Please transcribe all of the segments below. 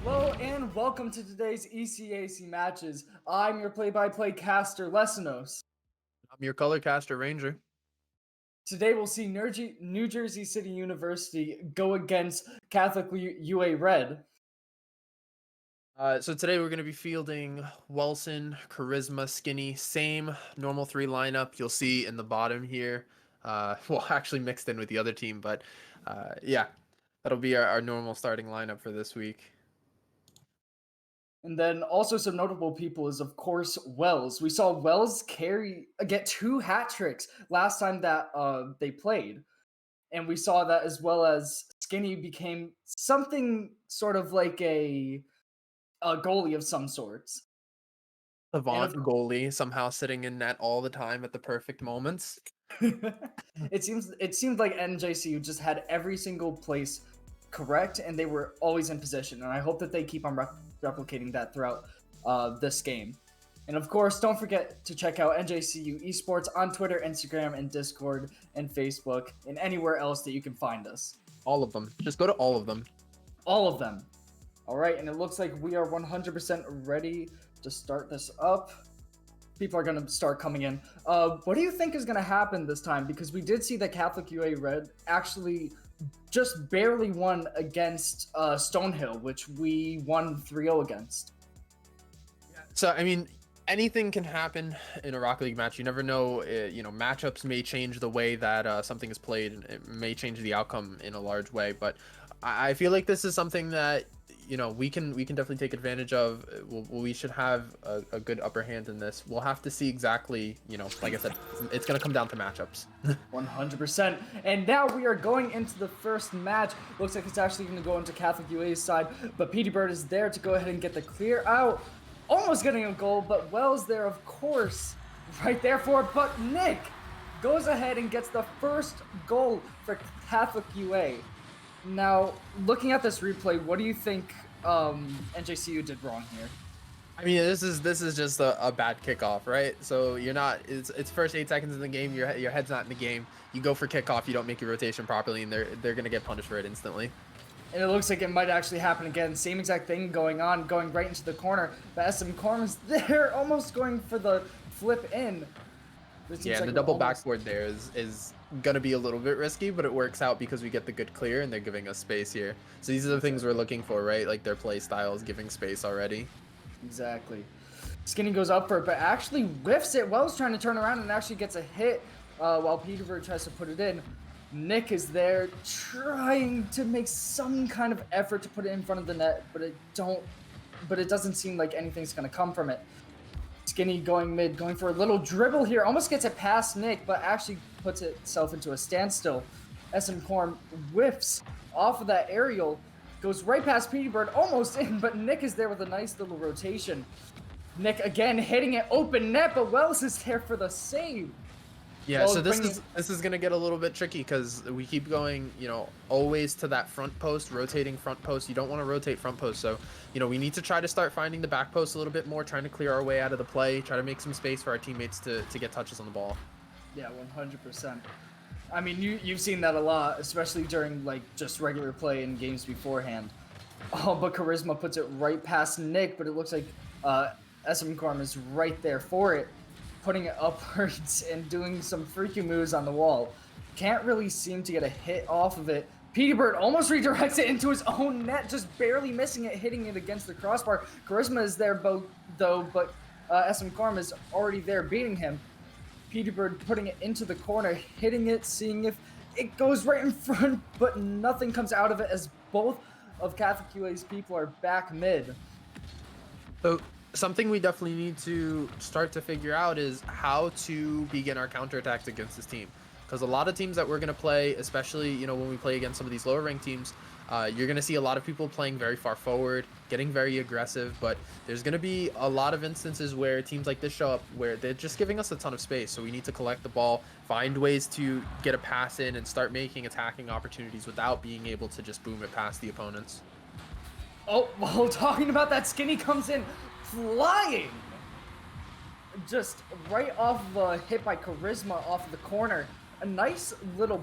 Hello and welcome to today's ECAC matches. I'm your play-by-play caster, Lesinos. I'm your color caster, Ranger. Today we'll see New Jersey City University go against Catholic UA Red. So today we're going to be fielding Wilson, Charisma, Skinny, same normal 3 lineup you'll see in the bottom here. Well, actually mixed in with the other team, but yeah, that'll be our normal starting lineup for this week. And then also some notable people is, of course, Wells. We saw Wells get 2 hat tricks last time that they played. And we saw that as well as Skinny became something sort of like a goalie of some sorts. Savant goalie somehow sitting in net all the time at the perfect moments. It seemed like NJCU just had every single place correct, and they were always in position. And I hope that they keep on replicating that throughout this game. And of course, don't forget to check out NJCU eSports on Twitter, Instagram, and Discord, and Facebook, and anywhere else that you can find us. All of them. Just go to all of them. All of them. All right, and it looks like we are 100% ready to start this up. People are going to start coming in. What do you think is going to happen this time? Because we did see that Catholic UA Red actually just barely won against Stonehill, which we won 3-0 against. So, I mean, anything can happen in a Rocket League match. You never know. Matchups may change the way that something is played, and it may change the outcome in a large way. But I feel like this is something that we can definitely take advantage of. We should have a good upper hand in this. We'll have to see exactly. Like I said, it's gonna come down to matchups. 100%. And now we are going into the first match. Looks like it's actually going to go into Catholic UA's side, but Petey Bird is there to go ahead and get the clear out. Almost getting a goal, but Wells there, of course, right there for it. But Nick goes ahead and gets the first goal for Catholic UA. Now, looking at this replay, what do you think NJCU did wrong here? I mean, this is just a bad kickoff, right? So you're not. It's first 8 seconds in the game. Your head's not in the game. You go for kickoff. You don't make your rotation properly, and they're gonna get punished for it instantly. And it looks like it might actually happen again. Same exact thing going on, going right into the corner. But SM Corman's there, almost going for the flip in. Yeah, like the double backboard there is going to be a little bit risky, but it works out because we get the good clear and they're giving us space here. So these are the things we're looking for, right? Like their play style is giving space already. Exactly. Skinny goes up for it, but actually whiffs it. Wells trying to turn around and actually gets a hit while Peterberg tries to put it in. Nick is there trying to make some kind of effort to put it in front of the net, but it doesn't seem like anything's going to come from it. Skinny going mid, going for a little dribble here, almost gets it past Nick, but actually puts itself into a standstill. SM Corm whiffs off of that aerial, goes right past Petey Bird, almost in, but Nick is there with a nice little rotation. Nick again hitting it open net, but Wells is there for the save. Yeah, so this is gonna get a little bit tricky because we keep going, always to that front post, rotating front post. You don't want to rotate front post, so we need to try to start finding the back post a little bit more, trying to clear our way out of the play, try to make some space for our teammates to get touches on the ball. Yeah, 100%. I mean, you've seen that a lot, especially during like just regular play in games beforehand. Oh, but Charisma puts it right past Nick, but it looks like SM Corm is right there for it, putting it upwards and doing some freaky moves on the wall. Can't really seem to get a hit off of it. Petey Bird almost redirects it into his own net, just barely missing it, hitting it against the crossbar. Charisma is there though, but SM Corm is already there beating him. Petey Bird putting it into the corner, hitting it, seeing if it goes right in front, but nothing comes out of it as both of Catholic UA's people are back mid. So something we definitely need to start to figure out is how to begin our counterattacks against this team. Because a lot of teams that we're going to play, especially, when we play against some of these lower ranked teams, you're going to see a lot of people playing very far forward, getting very aggressive, but there's going to be a lot of instances where teams like this show up where they're just giving us a ton of space. So we need to collect the ball, find ways to get a pass in and start making attacking opportunities without being able to just boom it past the opponents. Oh, well, talking about that, Skinny comes in flying, just right off the hit by Charisma off of the corner. A nice little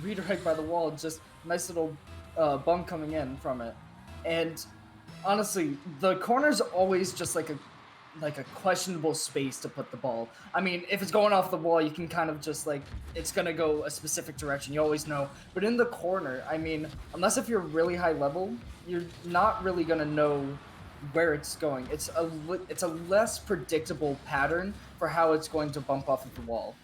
redirect by the wall. Just nice little bump coming in from it, and honestly, the corner's always just like a questionable space to put the ball. I mean, if it's going off the wall, you can kind of just like it's gonna go a specific direction. You always know. But in the corner, I mean, unless if you're really high level, you're not really gonna know where it's going. It's a less predictable pattern for how it's going to bump off of the wall.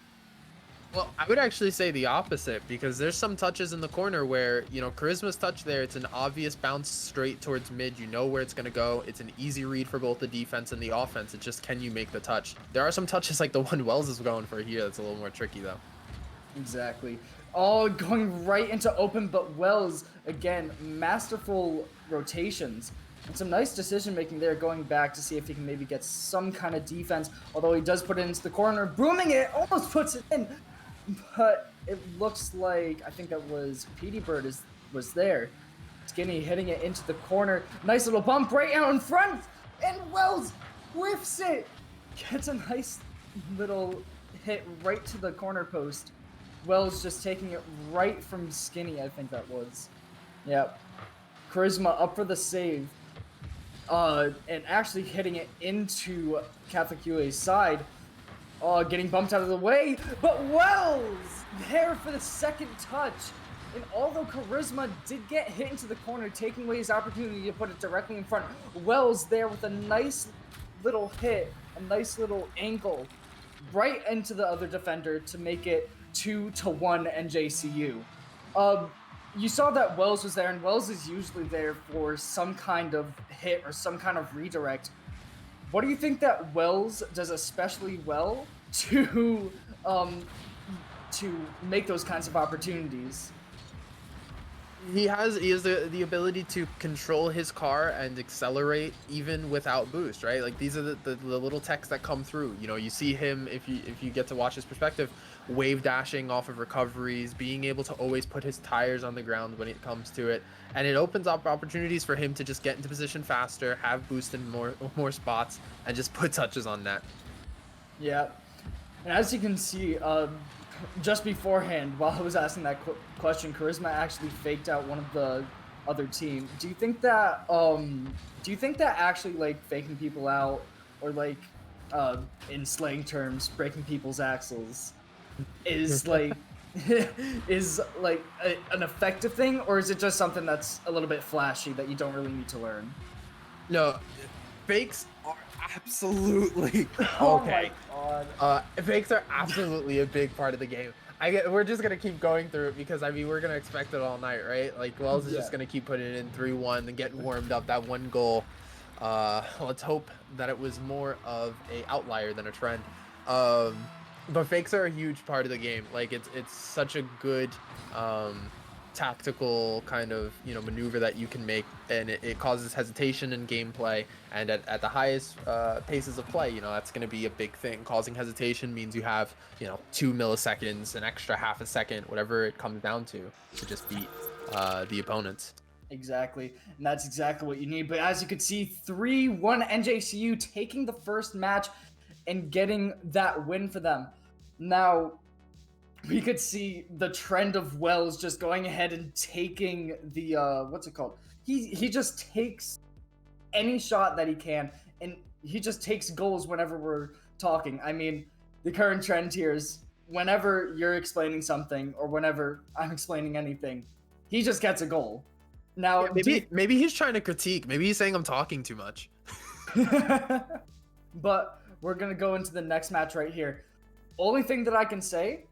Well, I would actually say the opposite because there's some touches in the corner where, you know, Charisma's touch there, it's an obvious bounce straight towards mid. You know where it's going to go. It's an easy read for both the defense and the offense. It's just, can you make the touch? There are some touches like the one Wells is going for here that's a little more tricky, though. Exactly. Oh, going right into open, but Wells, again, masterful rotations. And some nice decision making there, going back to see if he can maybe get some kind of defense. Although he does put it into the corner, booming it, almost puts it in. But it looks like, I think that was Petey Bird was there. Skinny hitting it into the corner. Nice little bump right out in front. And Wells whiffs it. Gets a nice little hit right to the corner post. Wells just taking it right from Skinny, I think that was. Yep. Charisma up for the save. And actually hitting it into Catholic UA's side. Getting bumped out of the way, but Wells there for the second touch. And although Charisma did get hit into the corner, taking away his opportunity to put it directly in front, Wells there with a nice little hit, a nice little ankle, right into the other defender to make it 2-1 NJCU. You saw that Wells was there, and Wells is usually there for some kind of hit or some kind of redirect. What do you think that Wells does especially well to make those kinds of opportunities? He has the ability to control his car and accelerate even without boost, right? Like these are the little techs that come through. You know, you see him if you get to watch his perspective, wave dashing off of recoveries, being able to always put his tires on the ground when it comes to it, and it opens up opportunities for him to just get into position faster, have boost in more spots, and just put touches on net. Yeah, and as you can see, just beforehand, while I was asking that question, Charisma actually faked out one of the other team. Do you think that actually like faking people out, or like in slang terms, breaking people's axles, is like an effective thing, or is it just something that's a little bit flashy that you don't really need to learn? No, fakes are absolutely Oh okay. my God. Fakes are absolutely a big part of the game. We're just gonna keep going through it because I mean we're gonna expect it all night, right? Like Wells is just gonna keep putting it in 3-1 and getting warmed up. That one goal. Let's hope that it was more of a outlier than a trend. But fakes are a huge part of the game. Like it's such a good tactical kind of, you know, maneuver that you can make, and it causes hesitation in gameplay, and at the highest paces of play, you know, that's going to be a big thing. Causing hesitation means you have, you know, 2 milliseconds, an extra half a second, whatever it comes down to just beat the opponents. Exactly, and that's exactly what you need. But as you could see, 3-1 NJCU taking the first match and getting that win for them. Now, we could see the trend of Wells just going ahead and taking the what's it called? He just takes any shot that he can, and he just takes goals whenever we're talking. I mean, the current trend here is whenever you're explaining something or whenever I'm explaining anything, he just gets a goal. Now, yeah, maybe he's trying to critique. Maybe he's saying I'm talking too much. But we're gonna go into the next match right here. Only thing that I can say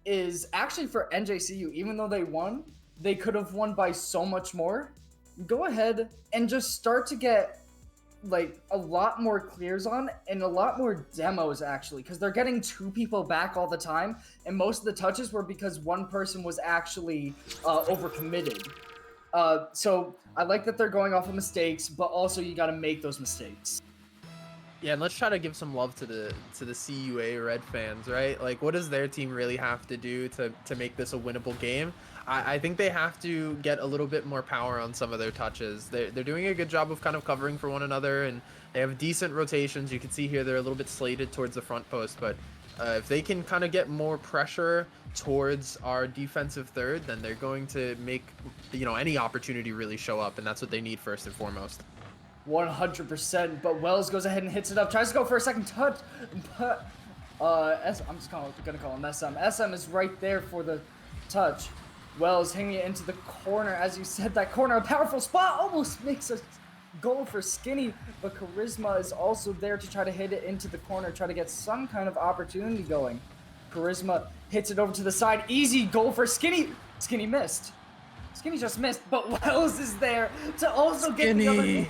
is actually for NJCU, even though they won, they could have won by so much more. Go ahead and just start to get like a lot more clears on and a lot more demos actually, because they're getting 2 people back all the time, and most of the touches were because one person was actually overcommitted. So I like that they're going off of mistakes, but also you got to make those mistakes. Yeah, and let's try to give some love to the CUA Red fans, right? Like, what does their team really have to do to make this a winnable game? I think they have to get a little bit more power on some of their touches. They're doing a good job of kind of covering for one another, and they have decent rotations. You can see here they're a little bit slated towards the front post, but If they can kind of get more pressure towards our defensive third, then they're going to make, any opportunity really show up, and that's what they need first and foremost. 100%. But Wells goes ahead and hits it up. Tries to go for a second touch, but I'm just gonna call him SM. SM is right there for the touch. Wells hanging it into the corner. As you said, that corner, a powerful spot, almost makes a goal for Skinny, but Charisma is also there to try to hit it into the corner, try to get some kind of opportunity going. Charisma hits it over to the side. Easy goal for Skinny. Skinny missed. Skinny just missed, but Wells is there to also get the other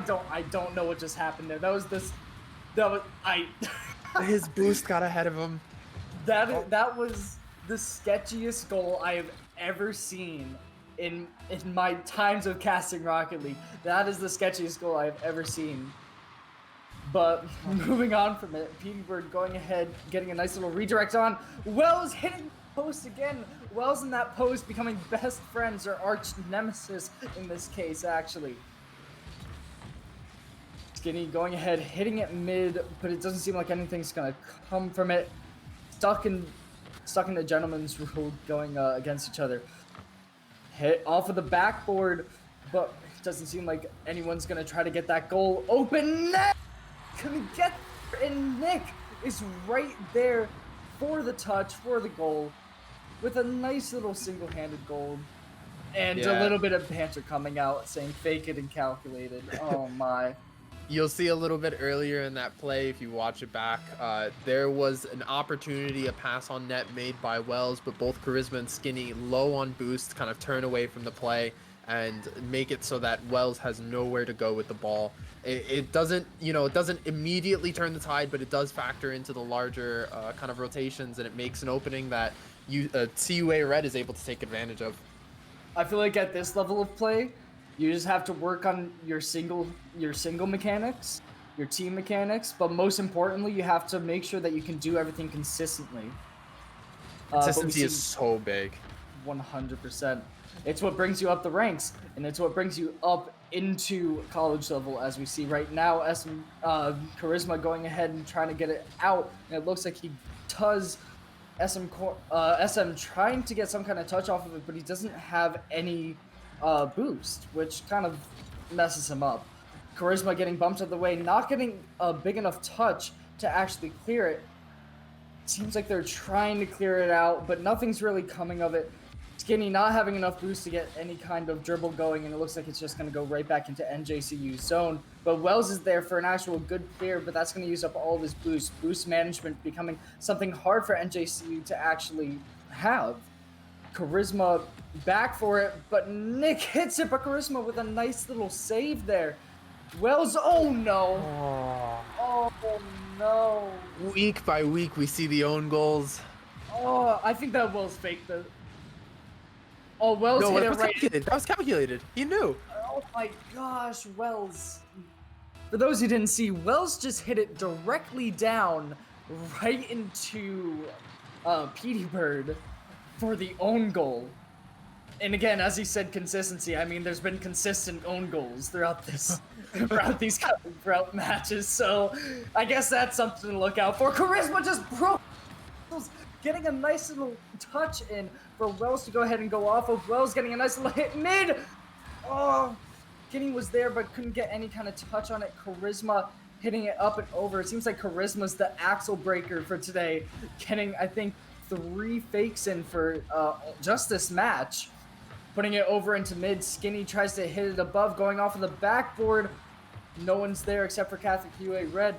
goal. I don't know what just happened there. His boost got ahead of him. That was the sketchiest goal I have ever seen in my times of casting Rocket League. That is the sketchiest goal I have ever seen. But moving on from it, Petey Bird going ahead, getting a nice little redirect on. Wells hitting the post again. Wells and that post becoming best friends, or arch nemesis in this case, actually. Skinny going ahead, hitting it mid, but it doesn't seem like anything's gonna come from it. Stuck in the gentleman's rule, going against each other. Hit off of the backboard, but it doesn't seem like anyone's gonna try to get that goal. Open net! Couldn't get there, and Nick is right there for the touch, for the goal, with a nice little single-handed goal. And a little bit of banter coming out saying fake it and calculated. Oh my. You'll see a little bit earlier in that play, if you watch it back, there was an opportunity, a pass on net made by Wells, but both Charisma and Skinny, low on boost, kind of turn away from the play and make it so that Wells has nowhere to go with the ball. It doesn't immediately turn the tide, but it does factor into the larger kind of rotations, and it makes an opening that CUA Red is able to take advantage of. I feel like at this level of play, you just have to work on your single mechanics, your team mechanics, but most importantly, you have to make sure that you can do everything consistently. Consistency is so big. 100%. It's what brings you up the ranks, and it's what brings you up into college level, as we see right now. Charisma going ahead and trying to get it out, and it looks like he does. SM trying to get some kind of touch off of it, but he doesn't have any boost, which kind of messes him up. Charisma getting bumped out of the way, not getting a big enough touch to actually clear it. Seems like they're trying to clear it out, but nothing's really coming of it. Skinny not having enough boost to get any kind of dribble going, and it looks like it's just going to go right back into NJCU zone. But Wells is there for an actual good clear, but that's going to use up all of his boost. Boost management becoming something hard for NJCU to actually have. Charisma back for it, but Nick hits it, but Charisma with a nice little save there. Wells, oh no. Oh no. Week by week, we see the own goals. Oh, I think that Wells faked the... Oh, Wells hit it right. That was calculated. He knew. Oh my gosh, Wells. For those who didn't see, Wells just hit it directly down right into Petey Bird for the own goal. And again, as he said, consistency. I mean, there's been consistent own goals throughout throughout matches. So I guess that's something to look out for. Charisma just broke, getting a nice little touch in for Wells to go ahead and go off of. Wells getting a nice little hit mid. Oh, Skinny was there but couldn't get any kind of touch on it. Charisma hitting it up and over. It seems like Charisma's the axle breaker for today, getting, I think, 3 fakes in for just this match. Putting it over into mid. Skinny tries to hit it above, going off of the backboard. No one's there except for Catholic UA Red.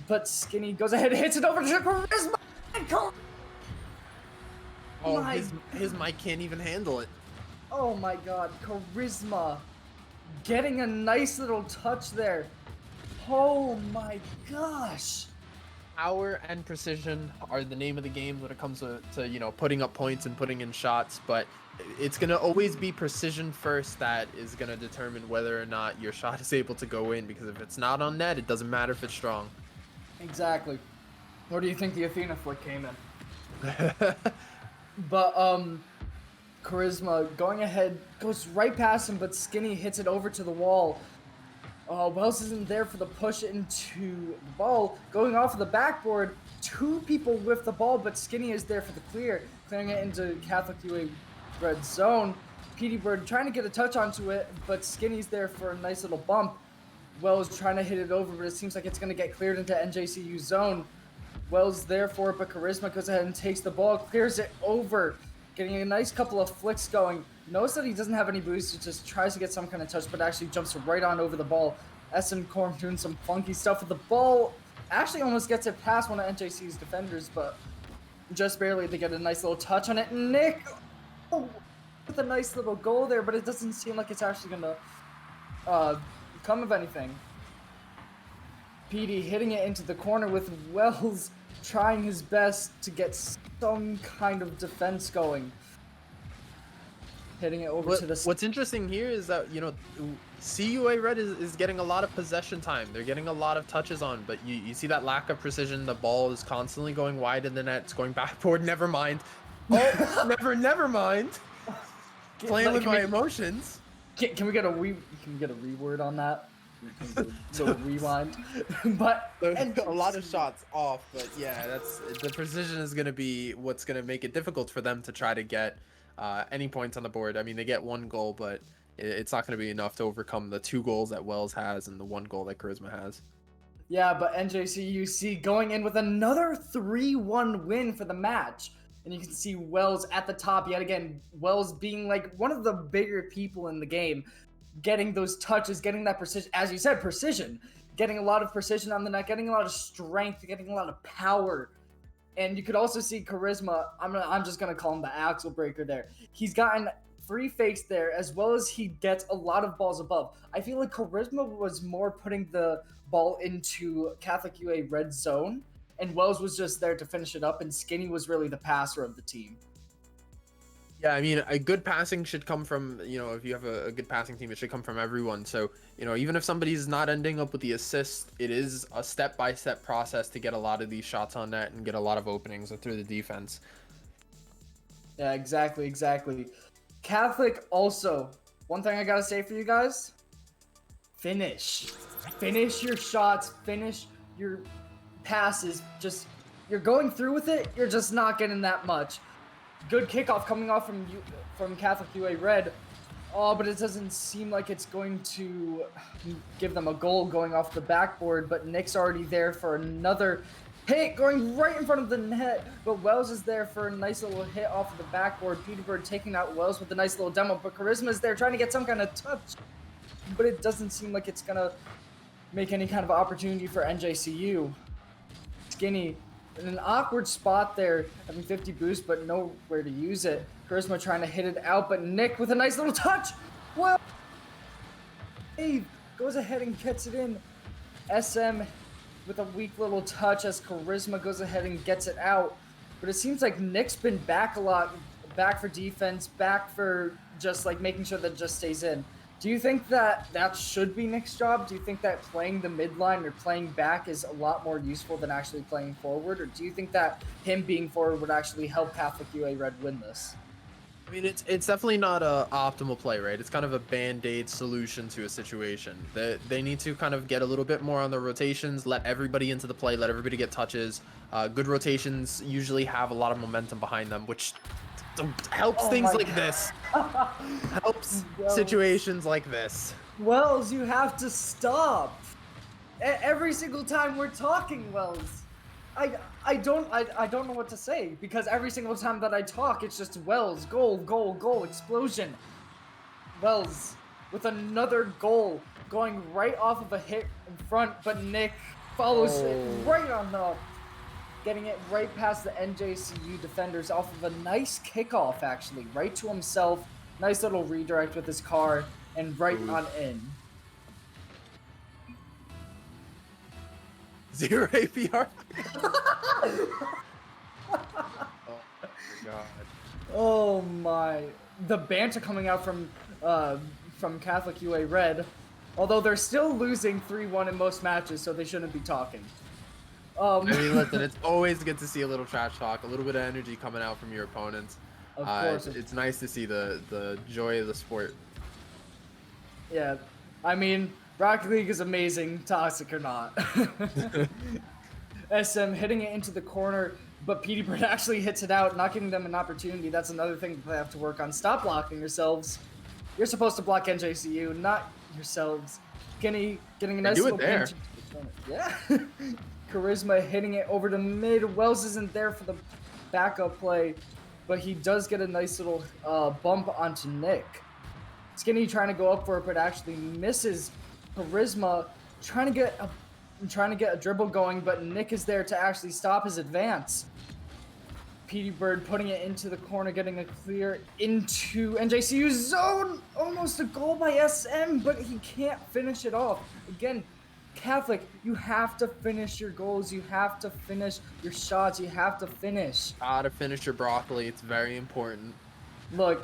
But Skinny goes ahead and hits it over to Charisma. Oh, his mic can't even handle it. Oh my god, Charisma getting a nice little touch there. Oh my gosh. Power and precision are the name of the game when it comes to putting up points and putting in shots, but it's going to always be precision first that is going to determine whether or not your shot is able to go in, because if it's not on net, it doesn't matter if it's strong. Exactly. Where do you think the Athena flick came in? But Charisma going ahead, goes right past him, but Skinny hits it over to the wall. Oh, Wells isn't there for the push into the ball. Going off of the backboard, two people with the ball, but Skinny is there for the clear, clearing it into Catholic UA red zone. PD Bird trying to get a touch onto it, but Skinny's there for a nice little bump. Wells trying to hit it over, but it seems like it's going to get cleared into NJCU zone. Wells there for it, but Charisma goes ahead and takes the ball, clears it over, getting a nice couple of flicks going. Notice that he doesn't have any boost, he just tries to get some kind of touch, but actually jumps right on over the ball. SM Corm doing some funky stuff with the ball. Actually almost gets it past one of NJC's defenders, but just barely to get a nice little touch on it. Nick with a nice little goal there, but it doesn't seem like it's actually going to come of anything. PD hitting it into the corner with Wells trying his best to get some kind of defense going. Hitting it over to the... What's interesting here is that, you know, CUA Red is getting a lot of possession time. They're getting a lot of touches on, but you see that lack of precision. The ball is constantly going wide in the net. It's going backboard. Never mind. Oh, never mind. Playing with my emotions. Can we get a reword on that? So rewind. But a lot of shots off, but yeah, that's the precision is going to be what's going to make it difficult for them to try to get any points on the board. I mean, they get one goal, but it's not going to be enough to overcome the 2 goals that Wells has and the 1 goal that Charisma has. Yeah, but NJCUC going in with another 3-1 win for the match. And you can see Wells at the top yet again. Wells being like one of the bigger people in the game, getting those touches, getting that precision, as you said, precision, getting a lot of precision on the net, getting a lot of strength, getting a lot of power. And you could also see Charisma. I'm just gonna call him the axle breaker there. He's gotten 3 fakes there, as well as he gets a lot of balls above. I feel like Charisma was more putting the ball into Catholic UA red zone, and Wells was just there to finish it up, and Skinny was really the passer of the team. Yeah, I mean, a good passing should come from, you know, if you have a good passing team, it should come from everyone. So, you know, even if somebody's not ending up with the assist, it is a step-by-step process to get a lot of these shots on net and get a lot of openings through the defense. Yeah, exactly. Catholic also, one thing I gotta say for you guys, finish your shots, finish your passes. Just, you're going through with it, you're just not getting that much. Good kickoff coming off from Catholic UA Red. Oh, but it doesn't seem like it's going to give them a goal going off the backboard, but Nick's already there for another hit going right in front of the net, but Wells is there for a nice little hit off of the backboard. Peterbird taking out Wells with a nice little demo, but Charisma is there trying to get some kind of touch, but it doesn't seem like it's gonna make any kind of opportunity for NJCU. Skinny in an awkward spot there, having 50 boost, but nowhere to use it. Charisma trying to hit it out, but Nick with a nice little touch. Well, Dave goes ahead and gets it in. SM with a weak little touch as Charisma goes ahead and gets it out. But it seems like Nick's been back a lot, back for defense, back for just like making sure that it just stays in. Do you think that should be Nick's job? Do you think that playing the midline or playing back is a lot more useful than actually playing forward? Or do you think that him being forward would actually help Catholic UA Red win this? I mean, it's definitely not a optimal play, right? It's kind of a band-aid solution to a situation. They need to kind of get a little bit more on the rotations, let everybody into the play, let everybody get touches. Good rotations usually have a lot of momentum behind them, which helps things like this. Helps situations like this. Wells, you have to stop. Every single time we're talking, Wells. I don't know what to say, because every single time that I talk, it's just Wells, goal, explosion. Wells with another goal going right off of a hit in front, but Nick follows it right on up, getting it right past the NJCU defenders off of a nice kickoff, actually, right to himself. Nice little redirect with his car, and right on in. 0 APR. Oh my god. Oh my. The banter coming out from Catholic UA Red. Although they're still losing 3-1 in most matches, so they shouldn't be talking. I mean, listen, it's always good to see a little trash talk, a little bit of energy coming out from your opponents. Of course. It's nice to see the joy of the sport. Yeah. I mean, Rocket League is amazing, toxic or not. SM hitting it into the corner, but Petey Bird actually hits it out, not giving them an opportunity. That's another thing that they have to work on. Stop blocking yourselves. You're supposed to block NJCU, not yourselves. Getting a nice do it little there. pinch. Yeah. Charisma hitting it over to mid. Wells isn't there for the backup play, but he does get a nice little bump onto Nick. Skinny trying to go up for it, but actually misses. Charisma trying to get a dribble going, but Nick is there to actually stop his advance. Petey Bird putting it into the corner, getting a clear into NJCU's zone. Almost a goal by SM, but he can't finish it off. Again, Catholic, you have to finish your goals. You have to finish your shots. You have to finish. Gotta finish your broccoli. It's very important. Look,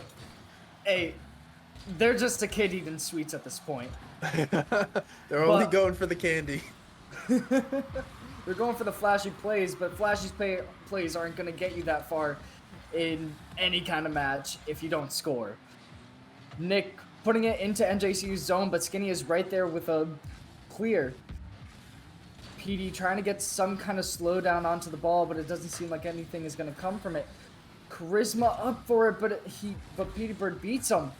hey, they're just a kid eating sweets at this point. They're only going for the candy. They're going for the flashy plays, but flashy plays aren't going to get you that far in any kind of match if you don't score. Nick putting it into NJCU's zone, but Skinny is right there with a clear. PD trying to get some kind of slowdown onto the ball, but it doesn't seem like anything is going to come from it. Charisma up for it, but Petey Bird beats him.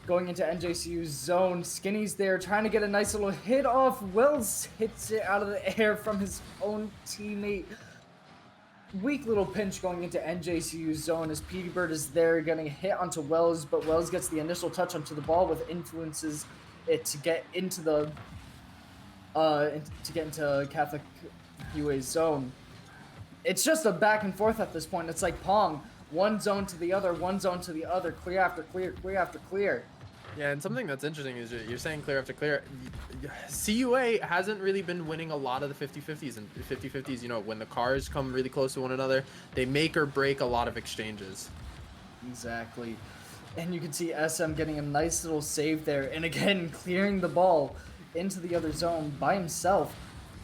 Going into NJCU's zone, Skinny's there trying to get a nice little hit off. Wells hits it out of the air from his own teammate. Weak little pinch going into NJCU's zone as Petey Bird is there getting a hit onto Wells, but Wells gets the initial touch onto the ball, with influences it to get into the Catholic UA's zone. It's just a back and forth at this point. It's like Pong. One zone to the other, one zone to the other, clear after clear, clear after clear. Yeah, and something that's interesting is you're saying clear after clear. CUA hasn't really been winning a lot of the 50-50s, and 50-50s, you know, when the cars come really close to one another, they make or break a lot of exchanges. Exactly. And you can see SM getting a nice little save there, and again, clearing the ball into the other zone by himself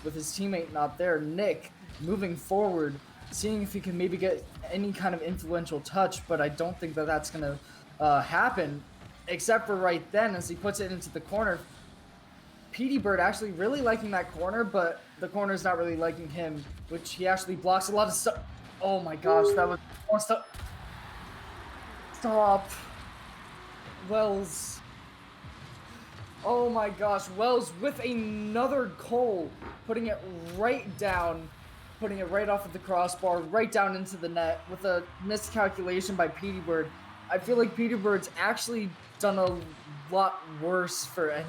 with his teammate not there. Nick moving forward, seeing if he can maybe get any kind of influential touch, but I don't think that that's going to happen, except for right then as he puts it into the corner. Petey Bird actually really liking that corner, but the corner's not really liking him, which he actually blocks a lot of stuff. Oh my gosh, that was... Oh, stop. Wells. Oh my gosh, Wells with another goal, putting it right down, putting it right off of the crossbar, right down into the net with a miscalculation by Petey Bird. I feel like Petey Bird's actually done a lot worse for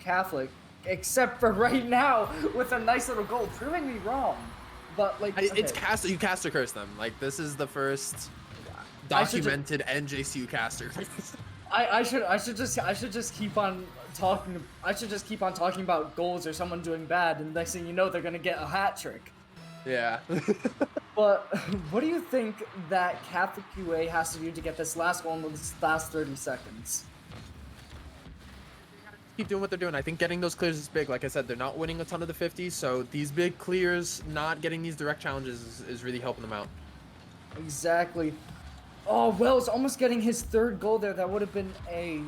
Catholic, except for right now with a nice little goal, proving me wrong. But like, okay. It's you caster curse them. Like, this is the first documented NJCU caster. I should just keep on talking. I should just keep on talking about goals or someone doing bad, and next thing you know, they're gonna get a hat trick. Yeah. But what do you think that Catholic UA has to do to get this last goal in the last 30 seconds? Keep doing what they're doing. I think getting those clears is big. Like I said, they're not winning a ton of the 50s, so these big clears, not getting these direct challenges is really helping them out. Exactly. Oh, Wells almost getting his third goal there. That would have been a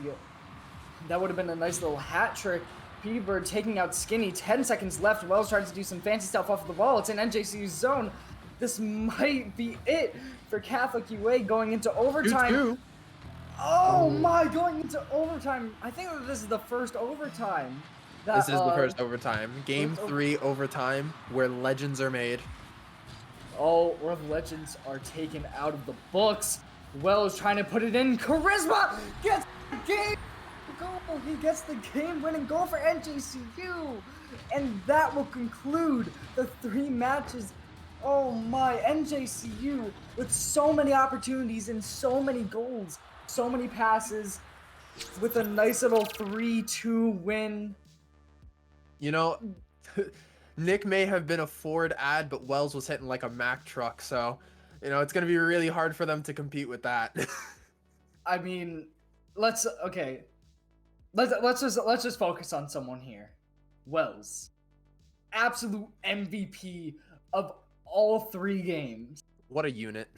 nice little hat trick. Petey Bird taking out Skinny. 10 seconds left. Wells tries to do some fancy stuff off of the wall. It's in NJCU's zone. This might be it for Catholic UA going into overtime. 2-2. Oh my, going into overtime. I think that this is the first overtime. This is the first overtime. Game 3 overtime, where legends are made. Oh, where the legends are taken out of the books. Wells trying to put it in. Charisma gets the game goal. He gets the game-winning goal for NJCU. And that will conclude the 3 matches. Oh my, NJCU with so many opportunities and so many goals, so many passes, with a nice little 3-2 win. You know, Nick may have been a Ford ad, but Wells was hitting like a Mack truck, so you know it's gonna be really hard for them to compete with that. I mean, let's just focus on someone here. Wells, absolute MVP of all 3 games. What a unit.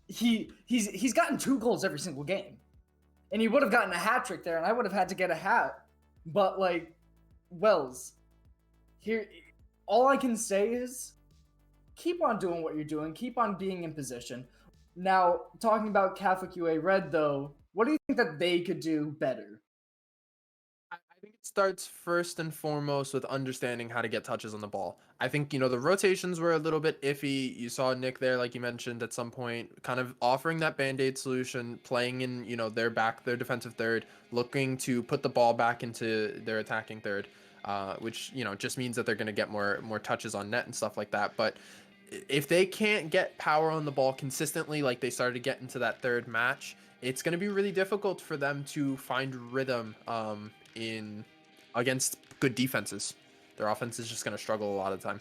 He's gotten 2 goals every single game, and he would have gotten a hat trick there, and I would have had to get a hat. But like, Wells, here, all I can say is keep on doing what you're doing. Keep on being in position. Now, talking about Catholic UA Red, though, what do you think that they could do better? I think it starts first and foremost with understanding how to get touches on the ball. I think, the rotations were a little bit iffy. You saw Nick there, like you mentioned, at some point, kind of offering that band-aid solution, playing in, their defensive third, looking to put the ball back into their attacking third, which, just means that they're going to get more touches on net and stuff like that. But if they can't get power on the ball consistently, like they started to get into that third match, it's going to be really difficult for them to find rhythm in against good defenses. Their offense is just going to struggle a lot of the time.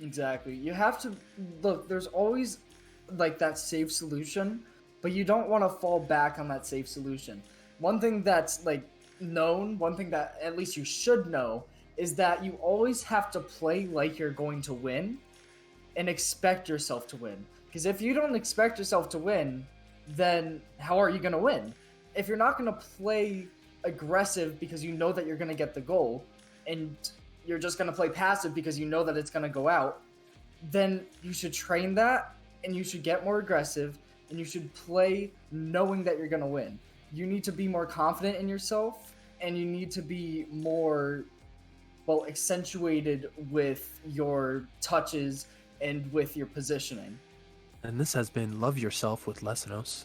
Exactly. You have to look, there's always like that safe solution, but you don't want to fall back on that safe solution. One thing that's like known, one thing that at least you should know is that you always have to play like you're going to win and expect yourself to win. Because if you don't expect yourself to win, then how are you going to win? If you're not going to play aggressive because you know that you're going to get the goal, and you're just going to play passive because you know that it's going to go out, then you should train that and you should get more aggressive and you should play knowing that you're going to win. You need to be more confident in yourself and you need to be more, well, accentuated with your touches and with your positioning. And this has been Love Yourself with Lesenos.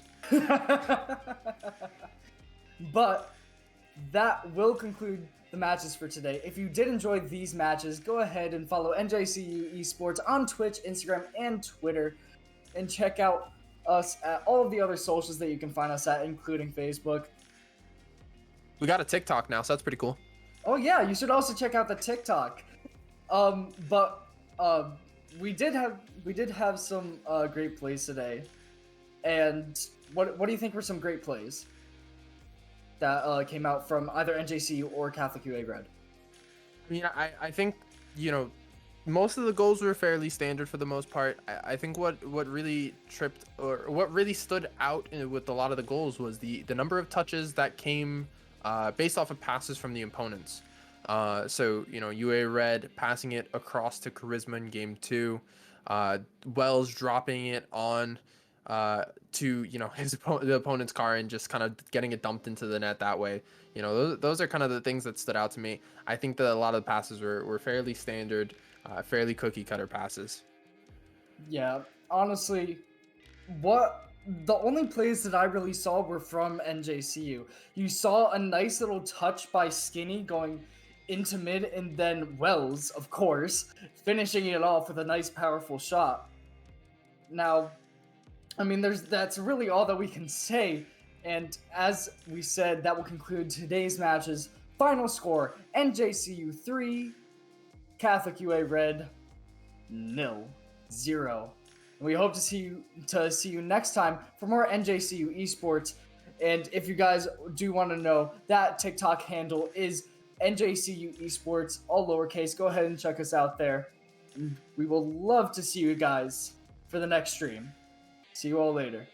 But that will conclude the matches for today. If you did enjoy these matches, go ahead and follow NJCU eSports on Twitch, Instagram, and Twitter, and check out us at all of the other socials that you can find us at, including Facebook. We got a TikTok now, so that's pretty cool. Oh yeah, you should also check out the TikTok. We did have some great plays today, and what do you think were some great plays that came out from either NJCU or Catholic UA Red? I mean, I think, most of the goals were fairly standard for the most part. I think what really tripped, or what really stood out with a lot of the goals was the number of touches that came based off of passes from the opponents. So, UA Red passing it across to Charisma in game 2, Wells dropping it on to the opponent's car and just kind of getting it dumped into the net that way. Those are kind of the things that stood out to me. I think that a lot of the passes were fairly standard, fairly cookie cutter passes. Yeah, honestly, the only plays that I really saw were from NJCU. You saw a nice little touch by Skinny going into mid, and then Wells, of course, finishing it off with a nice powerful shot. Now, I mean, that's really all that we can say. And as we said, that will conclude today's matches. Final score: NJCU 3, Catholic UA Red 0. And we hope to see you next time for more NJCU esports. And if you guys do want to know, that TikTok handle is NJCU esports, all lowercase. Go ahead and check us out there. And we will love to see you guys for the next stream. See you all later.